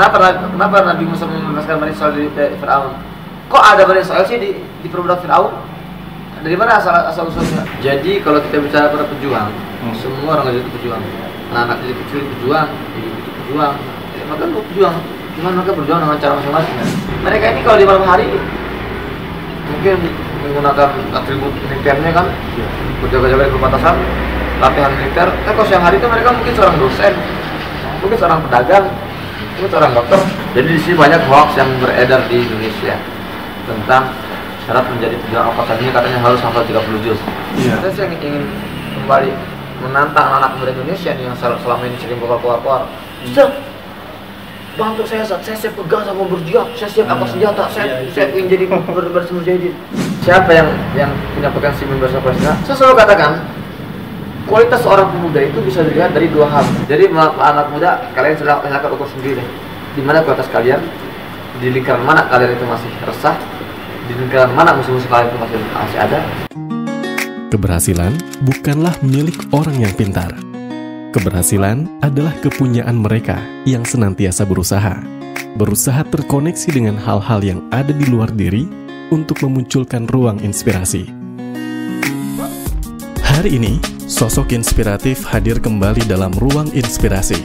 Kenapa Nabi Musa membebaskan Bani Israil dari Fir'aun? Kok ada Bani Israil sih di perbudak Fir'aun? Dari mana asal usulnya? Jadi kalau kita bicara para pejuang, semua orang itu pejuang. Anak jadi kecil pejuang, ibu itu pejuang. Maka lu pejuang, cuman mereka berjuang dengan cara masing-masing. Mereka ini kalau di malam hari mungkin menggunakan atribut militernya kan, berjaga-jaga di perbatasan, latihan militer. Kalau siang hari itu mereka mungkin seorang dosen, mungkin seorang pedagang, mungkin seorang dokter. Jadi di sini banyak hoax yang beredar di Indonesia tentang syarat menjadi pejuang apa saja, katanya harus hafal 30 juz. Saya sih ingin kembali menantang anak muda Indonesia nih yang selama ini sering keluar. Bantu saya, saya siap pegang sama berjuang, saya siap angkat senjata, saya ingin jadi bersemujahidin. Siapa yang punya potensi membebaskan Palestina? Saya selalu katakan, kualitas seorang pemuda itu bisa dilihat dari dua hal. Jadi anak muda, kalian sedang ukur sendiri. Di mana kualitas kalian? Di lingkaran mana kalian itu masih resah? Di lingkaran mana musuh-musuh kalian itu masih ada? Keberhasilan bukanlah milik orang yang pintar. Keberhasilan adalah kepunyaan mereka yang senantiasa berusaha terkoneksi dengan hal-hal yang ada di luar diri untuk memunculkan ruang inspirasi. Hari ini, sosok inspiratif hadir kembali dalam Ruang Inspirasi.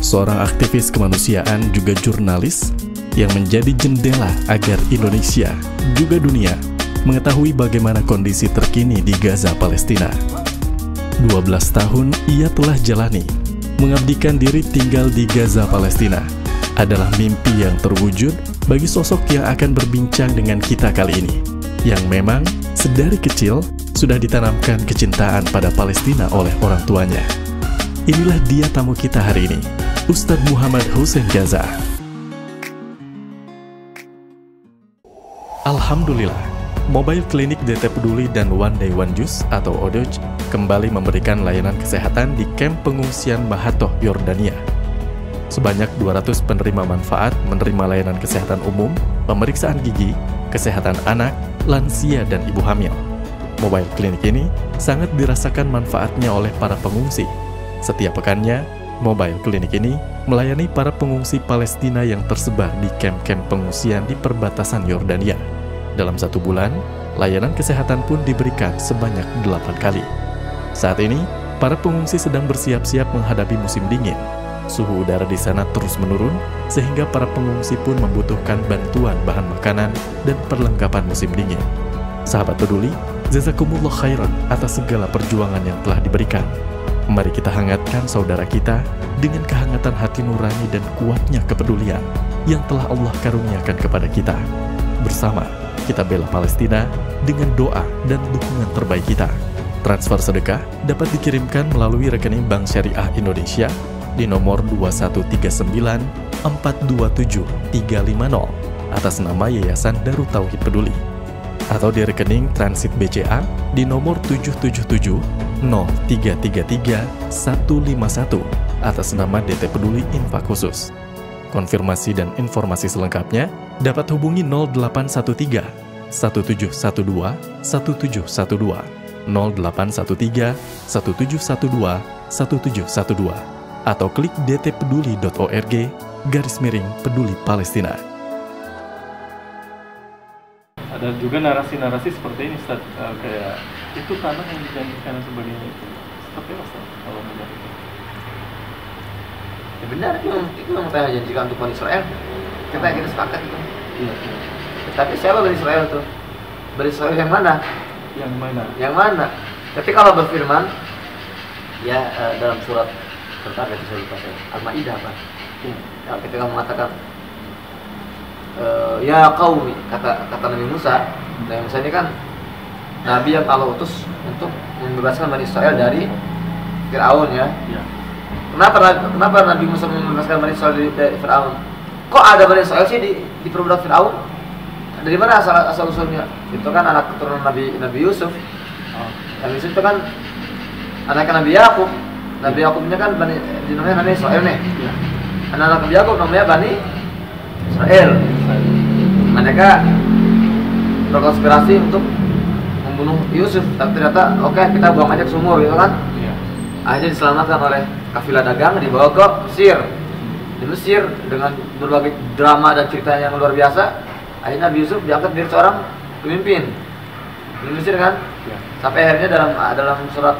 Seorang aktivis kemanusiaan juga jurnalis yang menjadi jendela agar Indonesia, juga dunia, mengetahui bagaimana kondisi terkini di Gaza, Palestina. 12 tahun ia telah jalani, mengabdikan diri tinggal di Gaza, Palestina, adalah mimpi yang terwujud bagi sosok yang akan berbincang dengan kita kali ini, yang memang sedari kecil sudah ditanamkan kecintaan pada Palestina oleh orang tuanya. Inilah dia tamu kita hari ini, Ustadz Muhammad Hussein Gaza. Alhamdulillah, Mobile Klinik DT Peduli dan One Day One Juice atau ODOJ kembali memberikan layanan kesehatan di kamp pengungsian Mahatoh, Yordania. Sebanyak 200 penerima manfaat menerima layanan kesehatan umum, pemeriksaan gigi, kesehatan anak, lansia, dan ibu hamil. Mobile Klinik ini sangat dirasakan manfaatnya oleh para pengungsi. Setiap pekannya, Mobile Klinik ini melayani para pengungsi Palestina yang tersebar di kamp-kamp pengungsian di perbatasan Yordania. Dalam 1 bulan, layanan kesehatan pun diberikan sebanyak 8 kali. Saat ini, para pengungsi sedang bersiap-siap menghadapi musim dingin. Suhu udara di sana terus menurun, sehingga para pengungsi pun membutuhkan bantuan bahan makanan dan perlengkapan musim dingin. Sahabat peduli, jazakumullah khairan atas segala perjuangan yang telah diberikan. Mari kita hangatkan saudara kita dengan kehangatan hati nurani dan kuatnya kepedulian yang telah Allah karuniakan kepada kita. Bersama, kita bela Palestina dengan doa dan dukungan terbaik kita. Transfer sedekah dapat dikirimkan melalui rekening Bank Syariah Indonesia di nomor 2139427 atas nama Yayasan Darut Tauhid Peduli, atau di rekening Transit BCA di nomor 7770333 atas nama DT Peduli Infak Khusus. Konfirmasi dan informasi selengkapnya dapat hubungi 0813 1712 1712, 0813 1712 1712, atau klik dtpeduli.org/peduli Palestina. Ada juga narasi-narasi seperti ini, Ustaz, kayak itu tanah yang dijanjikan dan sebagainya itu. Seperti apa, Ustaz, kalau melihat itu? Ya benar, itu yang saya janjikan untuk Bani Israel. Kita sepakat itu. Iya. Tapi siapa Bani Israel itu? Bani Israel yang mana? Yang mana? Tapi kalau berfirman, ya dalam surat tentang Al-Maidah apa? Ya, ketika mengatakan, ya qaumi, kata Nabi Musa. Nabi Musa ini kan Nabi yang Allah utus untuk membebaskan Bani Israel dari Fir'aun, ya. Kenapa Nabi Musa membebaskan Bani Israel dari Fir'aun? Kok ada Bani Israel sih di perbudak Fir'aun? Dari mana asal usulnya? Itu kan anak keturunan Nabi Yusuf. Nabi Yusuf itu kan anaknya Nabi Yakub. Nabi Yakub ini kan namanya Nabi Israel nih. Anak Nabi Yakub namanya Bani Israel. Mereka berkonspirasi untuk membunuh Yusuf, tapi ternyata oke, kita buang aja ke sumur, gitu kan? Akhirnya diselamatkan oleh kafilah dagang, dibawa ke Mesir. di Mesir dengan berbagai drama dan cerita yang luar biasa. Akhirnya Nabi Yusuf diangkat menjadi seorang pemimpin di Mesir kan. Ya. Sampai akhirnya dalam surat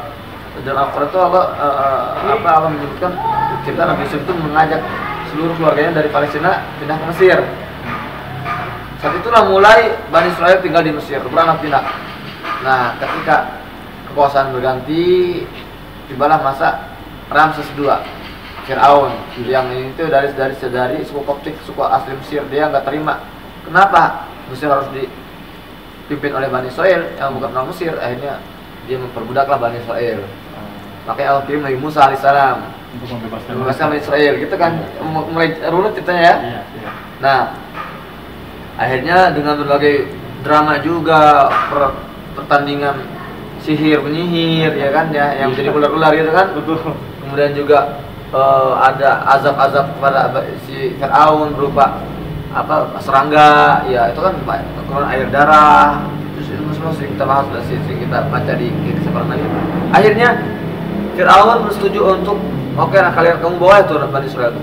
dalam Al-Quran itu Allah menyebutkan cerita Nabi Yusuf itu mengajak seluruh keluarganya dari Palestina pindah ke Mesir. Saat itulah mulai Bani Israel tinggal di Mesir, beranak pinak. Nah, ketika kekuasaan berganti, tibalah masa Ramses II, Firaun, yang itu dari suku Koptik, suku asli Mesir. Dia nggak terima. Kenapa Mesir harus dipimpin oleh Bani Israel yang bukan orang Mesir? Akhirnya dia memperbudaklah Bani Israel. Makanya Allah kirim Nabi Musa alaihissalam Untuk membebaskan Bani Israel, gitu kan? Mulai runut ceritanya ya. Iya, iya. Nah, akhirnya dengan berbagai drama juga, pertandingan sihir penyihir ya kan ya, yang jadi ular-ular gitu kan. Betul. Kemudian juga ada azab-azab kepada si Firaun berupa serangga, ya itu kan keluar air darah. Terus itu semua sering kita bahas, sering kita baca di kisah para nabi. Akhirnya Firaun bersetuju untuk oke, nah kamu bawa itu Bani Israel itu.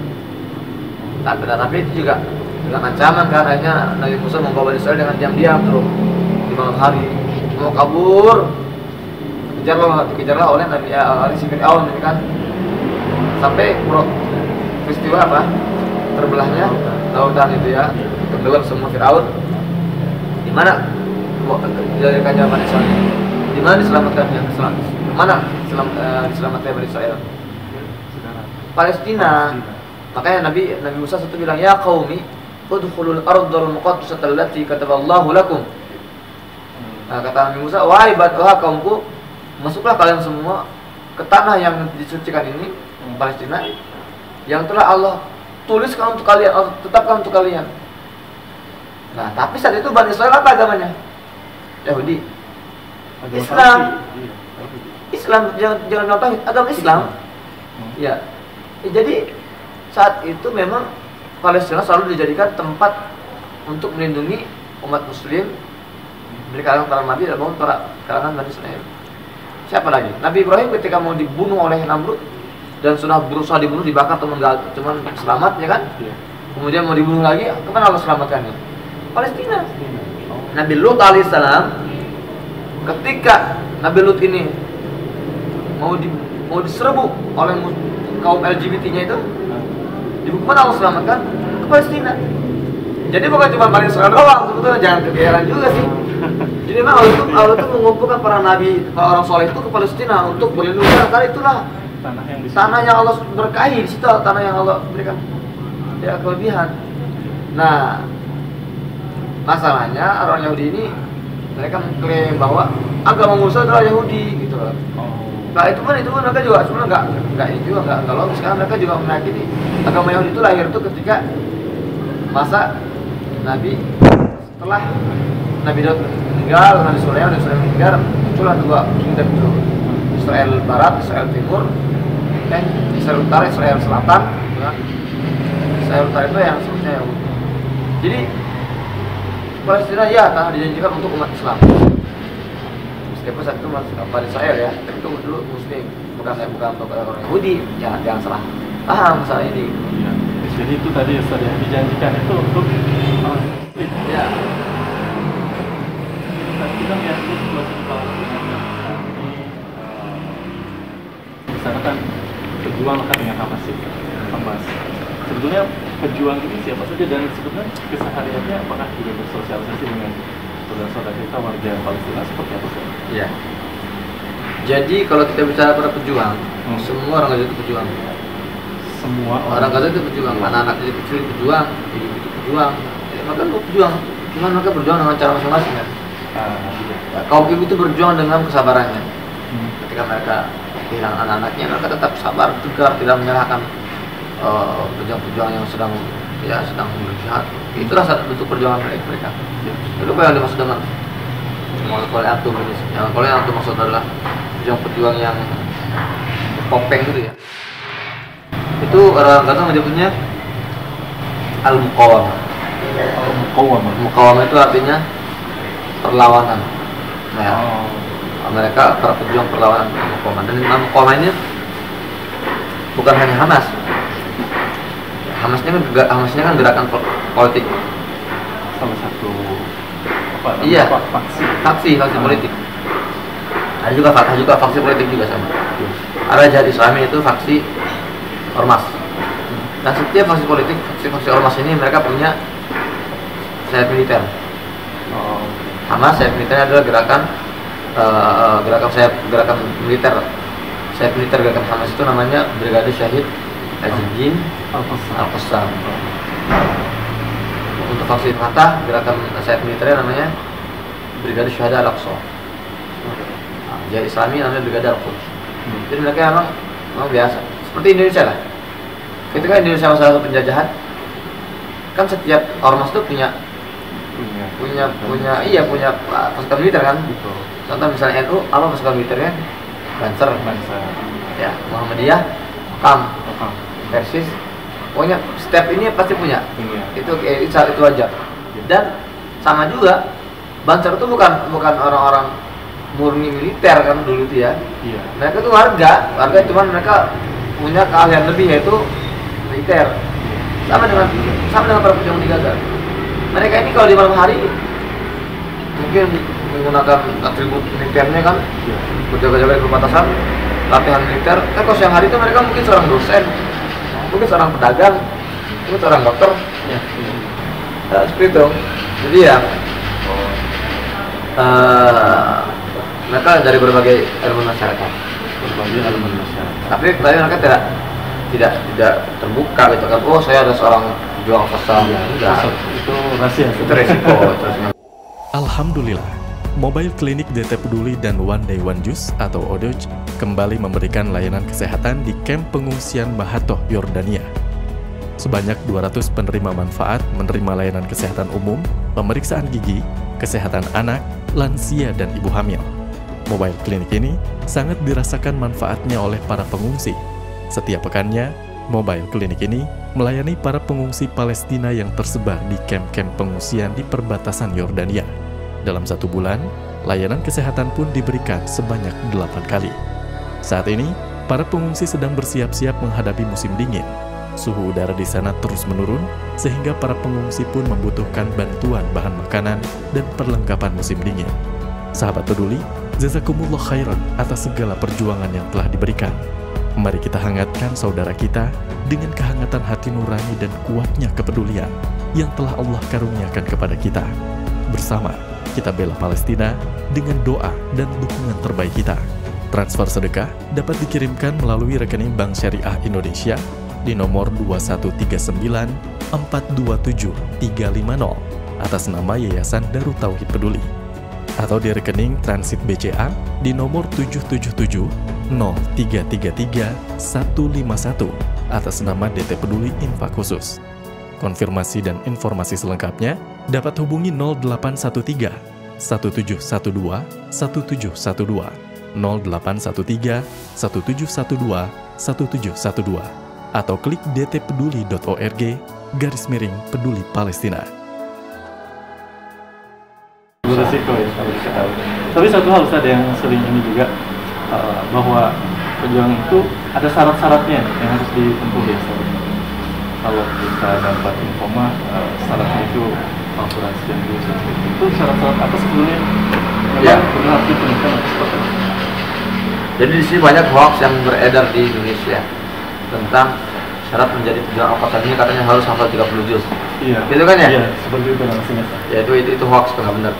Tapi itu juga dengan ancaman kan. Akhirnya Nabi Musa membawa Bani Israel dengan diam-diam terus di malam hari, mau kabur, dikejarlah oleh si Firaun ini kan, sampai peristiwa terbelahnya lautan itu ya, tenggelam semua Firaun. Di mana dijadikannya Bani Israel? Di mana diselamatkannya? Mana diselamatkannya Bani Israel? Palestina. Makanya Nabi Musa satu bilang, ya qaumi udkhulul ardhal muqaddasata allati kataballahu lakum. Nah, kata Nabi Musa, wahai kaumku, masuklah kalian semua ke tanah yang disucikan ini, Palestina, yang telah Allah tuliskan untuk kalian, Allah tetapkan untuk kalian. Nah, tapi saat itu Bani Israel apa agamanya? Yahudi. Islam. Jangan bilang tauhid, agama Islam. Ya. Jadi saat itu memang Palestina selalu dijadikan tempat untuk melindungi umat Muslim dari kalangan para nabi dan para kalangan Bani Israel. Siapa lagi? Nabi Ibrahim ketika mau dibunuh oleh Namrud dan sudah berusaha dibunuh, dibakar cuman selamat ya kan? Kemudian mau dibunuh lagi, kemana Allah selamatkannya? Palestina. Nabi Lut alaihissalam, ketika Nabi Lut ini mau diserbu oleh kaum LGBT-nya itu, kemana Allah selamatkan? Ke Palestina. Jadi bukan cuma Bani Israel doang, sebetulnya jangan kegeeran juga sih. Jadi memang Allah itu mengumpulkan para nabi, para orang soleh itu ke Palestina untuk berlindung, karena itulah tanah yang Allah berkahi, di situ tanah yang Allah berikan ya kelebihan. Nah, masalahnya orang Yahudi ini mereka mengklaim bahwa agama Musa adalah Yahudi gitu loh. Nah itu pun mereka juga sebenarnya nggak logis, karena mereka juga meyakini agama Yahudi itu lahir itu ketika masa Nabi, setelah Nabi Daud meninggal, Nabi Sulaiman meninggal, muncullah dua kingdom itu, Israel Barat, Israel Timur, Israel Utara, Israel Selatan. Israel Utara itu yang sebenarnya Yahudi. Jadi Palestina ya tanah dijanjikan untuk umat Islam. Meskipun saat itu masih Bani Israel ya, tapi itu dulu Muslim, bukan untuk orang Yahudi. Jangan salah paham masalah ini. Ya. Jadi itu tadi Ustaz yang dijanjikan itu untuk ya. Kita melihat situasi di Palestina ini, di sana kan berjuang kan dengan Hamas. Sebetulnya pejuang ini siapa saja, dan sebetulnya kesehariannya apakah juga bersosialisasi dengan saudara-saudara kita warga Palestina seperti apa sih? Iya. Jadi kalau kita bicara para pejuang, semua orang Gaza itu pejuang. Semua orang Gaza itu pejuang, anak-anak itu kecil pejuang, ibu itu pejuang. Ya, maka itu pejuang. Cuman mereka berjuang dengan cara masing-masing kan. Ya, kaum ibu itu berjuang dengan kesabarannya. Ketika mereka kehilangan anak-anaknya, mereka tetap sabar, tegar, tidak menyalahkan pejuang-pejuang yang sedang berjihad. Itulah satu bentuk perjuangan mereka. Itu apa yang dimaksud dengan kalau antum ini? Kalau yang antum maksud adalah pejuang yang popeng gitu ya. Itu orang Gaza menyebutnya al-muqawamah. Muqawamah itu artinya perlawanan. Nah, mereka para pejuang perlawanan muqawamah. Dan muqawamah ini bukan hanya Hamas. Hamasnya kan gerakan politik. Salah satu apa? Iya. Faksi Politik. Ada juga faksi politik juga sama. Ada Jihad Islami itu faksi ormas. Dan setiap faksi politik, faksi ormas ini mereka punya sayap militer. Hamas sayap militernya adalah gerakan militer. Sayap militer gerakan Hamas itu namanya Brigade Syahid Azzuddin Al-Qassam. Untuk faksi Fatah gerakan sayap militernya namanya Brigade Syuhada Al-Aqsa. Jihad Islami namanya Brigade Al-Quds. Jadi mereka memang biasa seperti Indonesia lah. Ketika Indonesia masa penjajahan, kan setiap ormas itu punya pasukan militer kan. Contoh misalnya NU, apa pasukan militernya? Banser. Ya, Muhammadiyah, KAM, Persis. Pokoknya setiap ini pasti punya. Itu wajar. Dan sama juga, Banser itu bukan orang-orang murni militer kan dulu itu ya. Iya. Mereka tuh warga cuman mereka punya keahlian lebih yaitu militer. Sama dengan para pejuang di Gaza. Mereka ini kalau di malam hari mungkin menggunakan atribut militernya kan, berjaga-jaga di perbatasan, latihan militer. Kalau siang hari itu mereka mungkin seorang dosen, mungkin seorang pedagang, mungkin seorang dokter. Seperti itu. Jadi ya mereka dari berbagai elemen masyarakat. Tapi mereka tidak terbuka gitu kan. Oh, saya ada seorang pejuang Qassam. Itu rahasia. Itu resiko. Alhamdulillah, Mobile Klinik DT Peduli dan One Day One Juice atau ODOJ kembali memberikan layanan kesehatan di kamp pengungsian Mahatoh, Yordania. Sebanyak 200 penerima manfaat menerima layanan kesehatan umum, pemeriksaan gigi, kesehatan anak, lansia, dan ibu hamil. Mobile klinik ini sangat dirasakan manfaatnya oleh para pengungsi. Setiap pekannya, mobile klinik ini melayani para pengungsi Palestina yang tersebar di kamp-kamp pengungsian di perbatasan Yordania. Dalam 1 bulan, layanan kesehatan pun diberikan sebanyak 8 kali. Saat ini, para pengungsi sedang bersiap-siap menghadapi musim dingin. Suhu udara di sana terus menurun, sehingga para pengungsi pun membutuhkan bantuan bahan makanan dan perlengkapan musim dingin. Sahabat peduli, jazakumullah khairan atas segala perjuangan yang telah diberikan. Mari kita hangatkan saudara kita dengan kehangatan hati nurani dan kuatnya kepedulian yang telah Allah karuniakan kepada kita. Bersama, kita bela Palestina dengan doa dan dukungan terbaik kita. Transfer sedekah dapat dikirimkan melalui rekening Bank Syariah Indonesia di nomor 2139427 atas nama Yayasan Darut Tauhid Peduli, atau di rekening Transit BCA di nomor 777-0333-151 atas nama DT Peduli Infak Khusus. Konfirmasi dan informasi selengkapnya dapat hubungi 0813 1712 1712, 0813 1712 1712, atau klik dtpeduli.org/peduli Palestina. Beresiko ya. Tapi satu hal Ustaz yang sering ini juga bahwa pejuang itu ada syarat-syaratnya yang harus ditempuh ya. Kalau kita dapat infoma syaratnya itu kalkulasi yang itu syarat-syarat apa sebetulnya yang harus dipenuhkan atau seperti apa? Jadi di sini banyak hoax yang beredar di Indonesia tentang syarat menjadi pejuang Al-Qassam ini katanya harus hafal 30 juz. Iya. Gitu kan ya? Iya, seperti itu langsungnya. Ya itu hoax, nggak benar.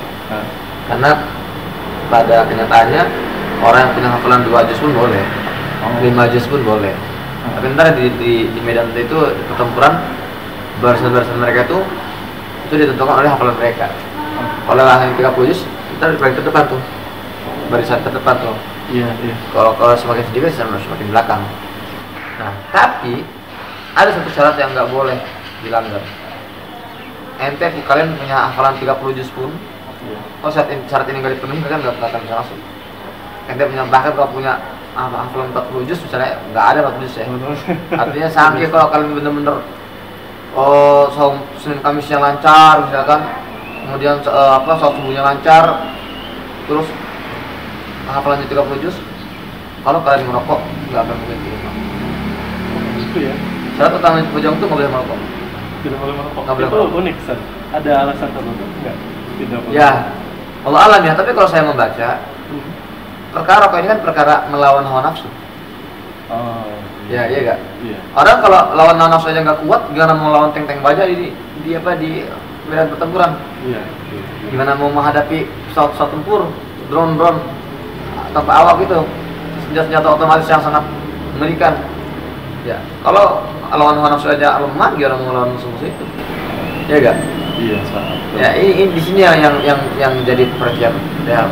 Karena pada kenyataannya orang yang punya hafalan 2 juz pun boleh, 5 juz pun boleh. Tapi ntar di medan itu pertempuran barisan-barisan mereka itu ditentukan oleh hafalan mereka. Kalau yang 30 juz, ntar di paling terdepan tuh, barisan terdepan tuh. Iya. Kalau semakin sedikit semakin belakang. Nah, tapi ada satu syarat yang nggak boleh dilanggar. Ente kalian punya hafalan 30 juz pun, syarat ini nggak dipenuhi, kalian nggak akan bisa masuk. Ente punya, bahkan kalau punya hafalan 40 juz misalnya, nggak ada 40 juz ya. Artinya sampai kalau kalian bener-bener saum Senin Kamis yang lancar misalkan, kemudian saum subuhnya lancar, terus hafalannya 30 juz, kalau kalian merokok nggak akan mungkin terima. Itu ya. Syarat utama pujang itu nggak boleh merokok. Tidak boleh merokok. Nggak boleh Itu merokok. unik, San. Ada alasan tertentu enggak? Tidak boleh. Ya, Allah alam ya. Tapi kalau saya membaca, perkara rokok ini kan perkara melawan hawa nafsu. Oh. Ya, iya gak? Iya. Orang kalau lawan hawa nafsu aja nggak kuat, gimana mau lawan tank-tank baja di medan pertempuran? Iya. Gimana mau menghadapi pesawat-pesawat tempur, drone tanpa awak itu, senjata otomatis yang sangat mengerikan. Ya, kalau lawan hawa nafsu aja lemah, gimana mau lawan musuh-musuh itu? Iya gak? Iya, sangat. Ya, ini di sini yang jadi perhatian ya,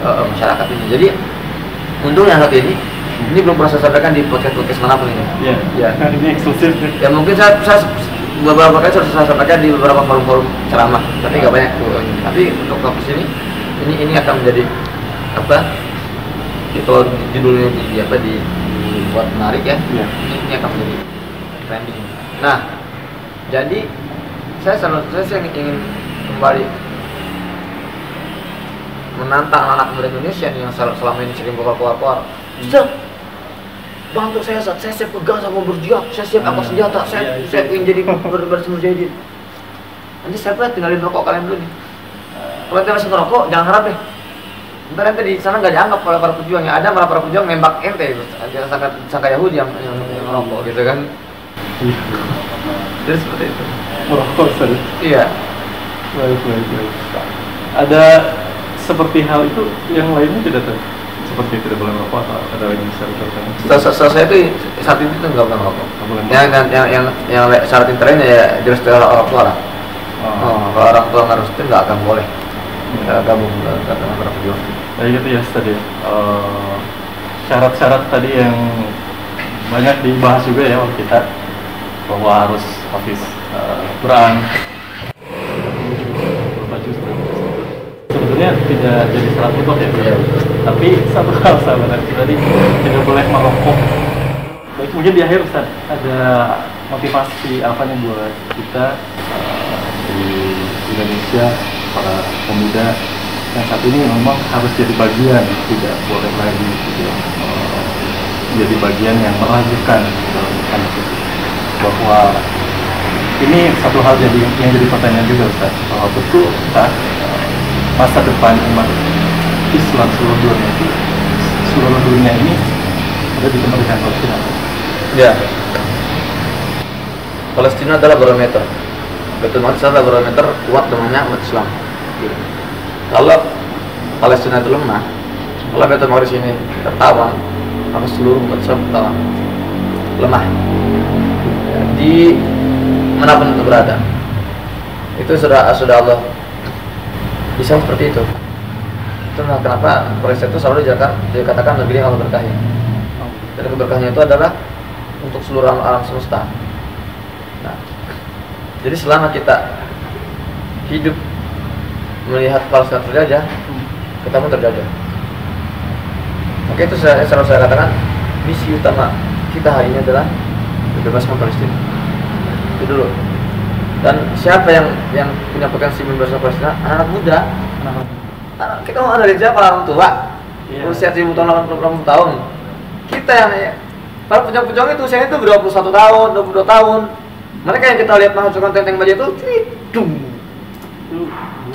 masyarakat ini. Jadi untungnya saat ini belum pernah saya sampaikan di podcast manapun ini. Iya. Ya. Ini eksklusif. Ya mungkin saya beberapa kali sudah saya sampaikan di beberapa forum-forum ceramah, tapi nggak banyak tuh. Tapi untuk kampus ini akan menjadi apa? Kalau judulnya dibuat menarik ya. Iya. Ini akan menjadi trending. Nah, jadi saya ingin kembali menantang anak muda Indonesia nih yang selama ini sering keluar. Siap, bantu saya siap pegang sama berjuang, saya siap angkat senjata, saya ingin jadi bermujahidin. Nanti saya tinggalin rokok kalian dulu nih. Kalau ente masih ngerokok, jangan harap deh. Ntar ente di sana nggak dianggap oleh para pejuang, yang ada malah para pejuang nembak ente, sangka Yahudi yang ngerokok gitu kan. Jadi seperti itu. Merokok saja. Iya. Baik. Ada seperti hal itu yang lainnya tidak tahu. Seperti tidak boleh merokok atau ada lagi syarat-syaratnya? Saya itu saat itu nggak boleh merokok. Nggak boleh Yang syarat lainnya ya jelas dari orang tua lah. Kalau orang tua nggak restu nggak akan boleh gabung dengan para pejuang. Ya gitu ya tadi. Syarat-syarat tadi yang banyak dibahas juga ya waktu kita, bahwa harus hafiz Quran, berbaju sebetulnya tidak jadi syarat mutlak ya. Iya. Tapi satu hal sahabat tadi tidak boleh merokok. Baik, mungkin di akhir Ustaz ada motivasi apa nih buat kita di Indonesia, para pemuda yang saat ini memang harus jadi bagian, tidak boleh lagi jadi bagian yang meragukan bahwa ini satu hal yang jadi pertanyaan juga Ustaz, bahwa betul Ustaz masa depan umat Islam seluruh dunia ini ada di kemerdekaan Palestina. Ya. Palestina adalah barometer. Betul adalah barometer kuat temannya umat Islam. Kalau Palestina itu lemah, kalau Betul Maqdis ini tertawan, maka seluruh umat Islam tertawan. Lemah. Di manapun itu berada. Itu sudah Allah bisa seperti itu. Itulah kenapa Palestina itu selalu dikatakan negeri yang Allah berkahi. Dan keberkahannya itu adalah untuk seluruh alam semesta. Nah, jadi selama kita hidup melihat Palestina terjajah, kita pun terjajah. Oke, itu selalu saya katakan misi utama kita hari ini adalah membebaskan Palestina. Itu dulu. Dan siapa yang punya potensi membebaskan Palestina? Anak-anak muda. Kita mau analisa siapa orang tua? Usia 1000 tahun, 80 tahun. Kita yang para pejuang-pejuang itu usianya itu 21 tahun, 22 tahun. Mereka yang kita lihat menghancurkan tenteng baja itu, itu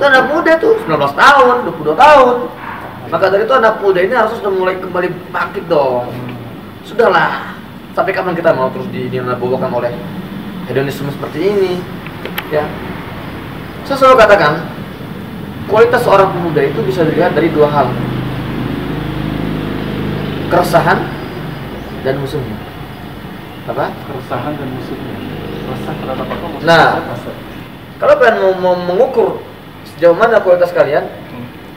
anak muda tuh, 19 tahun, 22 tahun. Maka dari itu anak muda ini harus sudah mulai kembali bangkit dong. Sudahlah, sampai kapan kita mau terus dinabobakan oleh hedonisme seperti ini? Ya, saya selalu katakan kualitas seorang pemuda itu bisa dilihat dari dua hal: keresahan dan musuhnya. Apa? Keresahan dan musuhnya. Resah terhadap apa? Nah, kalau kalian mau mengukur sejauh mana kualitas kalian,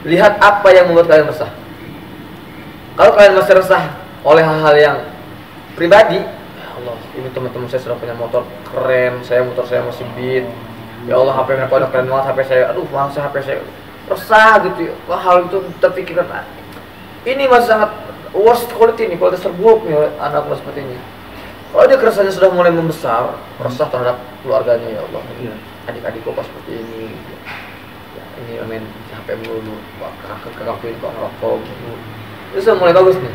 lihat apa yang membuat kalian resah. Kalau kalian masih resah oleh hal-hal yang pribadi, ya Allah, ini teman-teman saya sudah punya motor keren, motor saya masih Beat. Ya Allah, HP mereka udah keren banget, HP saya, aduh, masa HP saya resah gitu ya. Wah, hal itu terpikirkan. Ini masih sangat worst quality nih, kualitas terburuk nih anak seperti ini. Kalau dia keresahannya sudah mulai membesar, resah terhadap keluarganya, ya Allah, adik-adikku kok seperti ini. Ya, ini main HP melulu, kakakku ini kok ngerokok gitu. Itu sudah mulai bagus nih.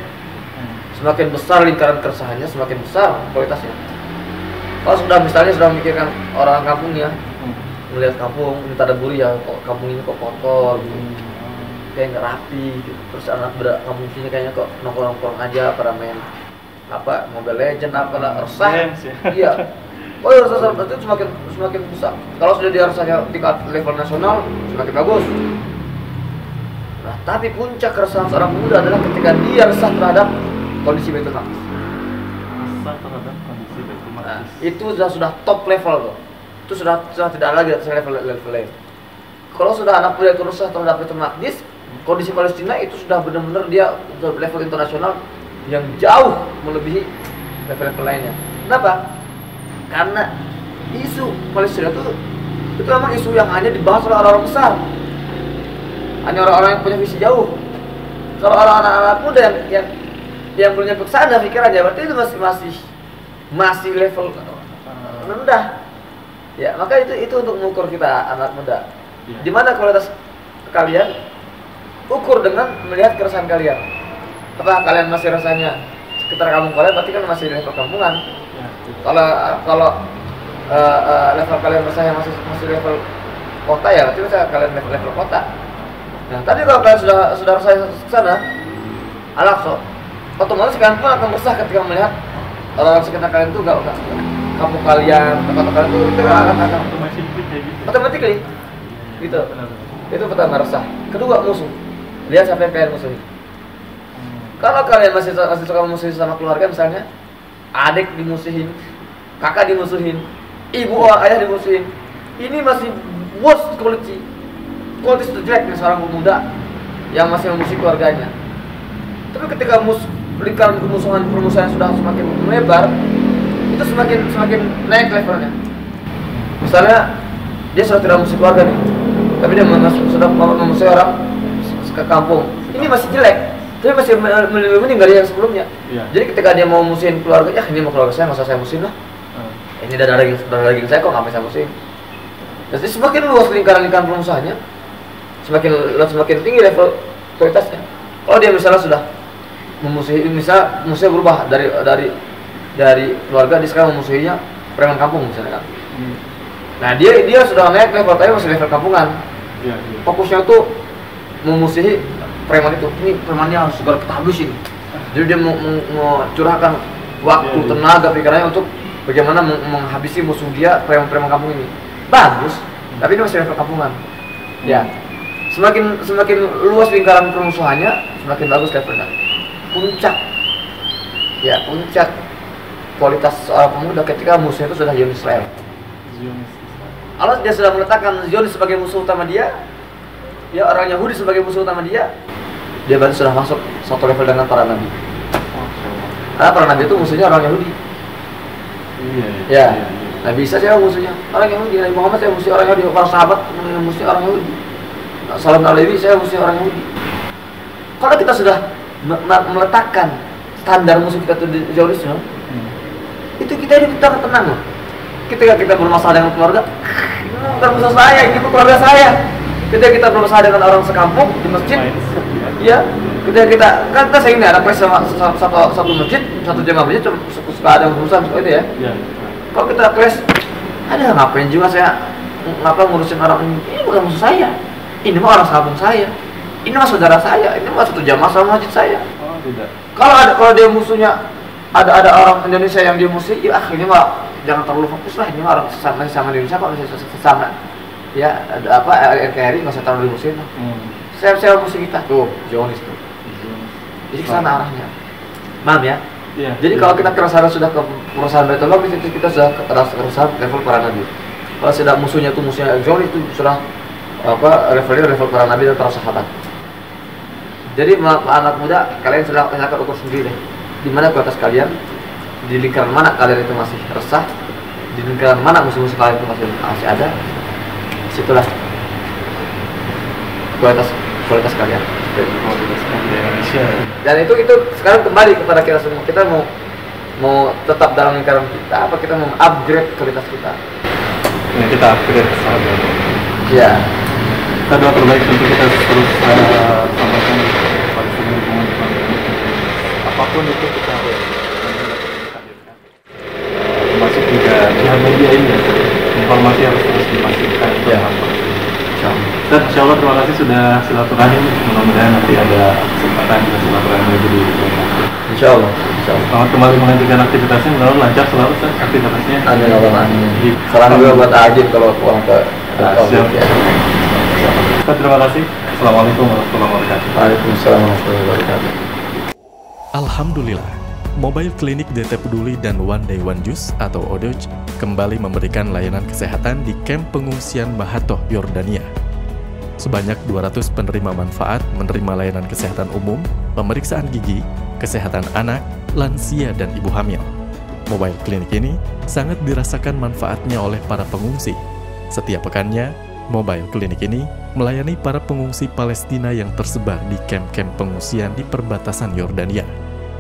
Semakin besar lingkaran keresahannya, semakin besar kualitasnya. Kalau sudah misalnya sudah memikirkan orang kampung ya, melihat kampung minta deburi ya, kok kampung ini kok kotor gitu. Kayak nggak rapi gitu. Terus anak muda kampung sini kayaknya kok nongkrong-nongkrong aja pada main Mobile Legend apalah, resah. Iya. Oh ya, resah itu semakin besar. Kalau sudah dia resahnya tingkat level nasional semakin bagus. Nah, tapi puncak keresahan seorang pemuda adalah ketika dia resah terhadap kondisi Baitul Maqdis. Resah terhadap kondisi Baitul Maqdis. Nah, itu sudah top level tuh. Itu sudah tidak lagi atas level lain. Kalau sudah anak muda itu resah terhadap Baitul Maqdis, kondisi Palestina itu sudah benar-benar dia level internasional yang jauh melebihi level-level lainnya. Kenapa? Karena isu Palestina itu memang isu yang hanya dibahas oleh orang-orang besar, hanya orang-orang yang punya visi jauh. Kalau orang-anak muda yang belum nyampe ke sana pikirannya, berarti itu masih level rendah. Ya, maka itu untuk mengukur kita anak muda. Di mana kualitas kalian ukur dengan melihat keresahan kalian. Apa kalian masih rasanya sekitar kampung kalian, berarti kan masih level kampungan. Kalau level kalian rasanya masih level kota ya, berarti kalian level kota. Nah, tapi kalau kalian sudah rasanya ke sana, Al-Aqsa, otomatis kalian pun akan resah ketika melihat orang sekitar kalian itu enggak kampung kalian, tempat kalian itu akan otomatis gitu. Itu pertama, resah. Kedua, musuh. Lihat siapa yang kalian musuhin. Kalau kalian masih suka musuhin sama keluarga, misalnya adik dimusuhin, kakak dimusuhin, ibu atau ayah dimusuhin, ini masih worst quality terjelek nih seorang pemuda yang masih memusuhi keluarganya. Tapi ketika lingkaran permusuhan sudah semakin melebar, itu semakin naik levelnya. Misalnya dia sudah tidak memusuhi keluarga nih, tapi dia sudah memusuhi orang ke kampung, ini masih jelek, tapi masih lebih mending dari yang sebelumnya. Jadi ketika dia mau musuhin keluarga, ya ini mau keluarga saya, masa saya musuhin lah. Ini darah daging saya, kok ngapain saya musuhin. Jadi semakin luas lingkaran permusuhannya, semakin tinggi level kualitasnya. Kalau dia misalnya sudah memusuhi, musuhnya berubah dari keluarga, dia sekarang memusuhinya preman kampung misalnya kan. Nah dia sudah naik level, tapi masih level kampungan. Fokusnya tuh memusuhi preman itu. Ini premannya harus segera kita habisin. Jadi dia mau curahkan waktu, tenaga, pikirannya untuk bagaimana menghabisi musuh dia, preman kampung ini. Bagus, tapi ini masih level kampungan. Ya, semakin luas lingkaran permusuhannya, semakin bagus levelnya. Puncak kualitas seorang pemuda ketika musuhnya itu sudah Zionis Israel. Kalau dia sudah meletakkan Zionis sebagai musuh utama dia, ya orang Yahudi sebagai musuh utama dia berarti sudah masuk satu level dengan para nabi. Karena para nabi itu musuhnya orang Yahudi. Nabi Isa saya musuhnya orang Yahudi, Nabi Muhammad saya musuh orang Yahudi, para sahabat musuh orang Yahudi, Salam Alaihi saya musuh orang Yahudi. Kalau kita sudah meletakkan standar musuh kita itu di Zionis, itu kita hidup kita tenang loh. Ketika kita bermasalah dengan keluarga, ini bukan musuh saya, ini keluarga saya. Ketika kita bermasalah dengan orang sekampung di masjid, ya, ketika kita sering ada kelas sama satu masjid, satu jemaah masjid, suka ada urusan seperti itu ya. Kalau kita kelas, ada ngapain juga saya ngurusin orang ini bukan musuh saya, ini mah orang sekampung saya, ini mah saudara saya, ini mah satu jamaah sama masjid saya. Kalau dia musuhnya ada orang Indonesia yang dia musuh, ya ini mah jangan terlalu fokus lah, ini mah orang sama Indonesia kok masih sesama. Ya, ada apa RKRI nggak usah terlalu dimusuhin. Saya musuh kita tuh Zionis tuh. Jadi kesana arahnya. Paham ya? Jadi kalau kita keresahan sudah ke keresahan Baitul Maqdis, itu kita sudah keresahan level para nabi. Kalau sudah musuhnya Zionis itu sudah levelnya level para nabi dan para sahabat. Jadi anak muda, kalian sudah ukur sendiri deh. Di mana kualitas kalian, di lingkaran mana kalian itu masih resah, di lingkaran mana musuh-musuh kalian itu masih ada. Situlah kualitas kalian. Dan itu sekarang kembali kepada kita semua. Kita mau tetap dalam lingkaran kita, apa kita mau upgrade kualitas kita? Ya, kita upgrade sahabat. Ya. Kita doa terbaik tentu kita terus sampaikan pada seluruh komunitas. Apapun itu kita harus termasuk juga media ini ya, informasi harus terus dipastikan. Ya. Dan insya Allah terima kasih sudah silaturahim. Mudah-mudahan nanti ada kesempatan kita silaturahim lagi di lain waktu. Insya Allah. Selamat kembali melanjutkan aktivitasnya, mudah-mudahan lancar selalu Ustaz, aktivitasnya. Amin Allah amin. Salam juga buat Adit kalau pulang ke siap. ya. Ustaz, terima kasih. Assalamualaikum warahmatullahi wabarakatuh. Waalaikumsalam warahmatullahi wabarakatuh. Alhamdulillah, Mobile Klinik DT Peduli dan One Day One Juice atau ODOJ kembali memberikan layanan kesehatan di kamp pengungsian Mahatoh, Yordania. Sebanyak 200 penerima manfaat menerima layanan kesehatan umum, pemeriksaan gigi, kesehatan anak, lansia, dan ibu hamil. Mobile Klinik ini sangat dirasakan manfaatnya oleh para pengungsi. Setiap pekannya, Mobile Klinik ini melayani para pengungsi Palestina yang tersebar di kamp-kamp pengungsian di perbatasan Yordania.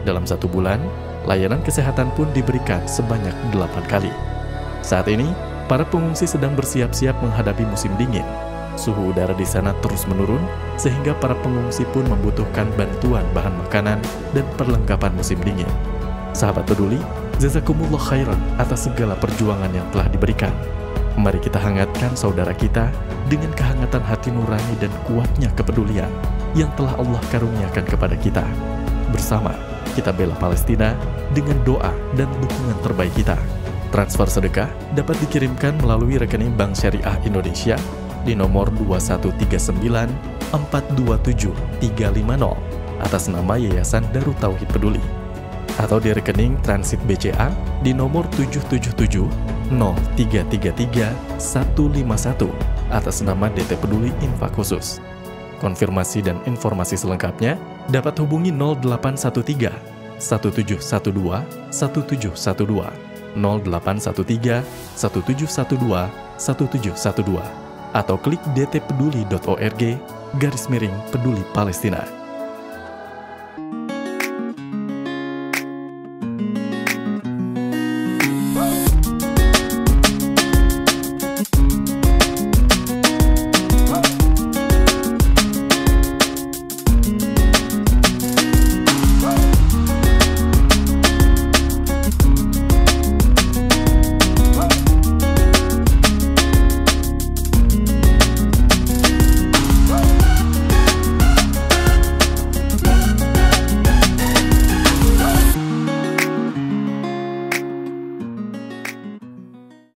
Dalam 1 bulan, layanan kesehatan pun diberikan sebanyak 8 kali. Saat ini, para pengungsi sedang bersiap-siap menghadapi musim dingin. Suhu udara di sana terus menurun, sehingga para pengungsi pun membutuhkan bantuan bahan makanan dan perlengkapan musim dingin. Sahabat peduli, jazakumullah khairan atas segala perjuangan yang telah diberikan. Mari kita hangatkan saudara kita dengan kehangatan hati nurani dan kuatnya kepedulian yang telah Allah karuniakan kepada kita. Bersama, kita bela Palestina dengan doa dan dukungan terbaik kita. Transfer sedekah dapat dikirimkan melalui rekening Bank Syariah Indonesia di nomor 2139427 atas nama Yayasan Darut Tauhid Peduli, atau di rekening Transit BCA di nomor 7770333 atas nama DT Peduli Infak Khusus. Konfirmasi dan informasi selengkapnya dapat hubungi 0813 1712 1712, 0813 1712 1712, atau klik dtpeduli.org/peduli Palestina.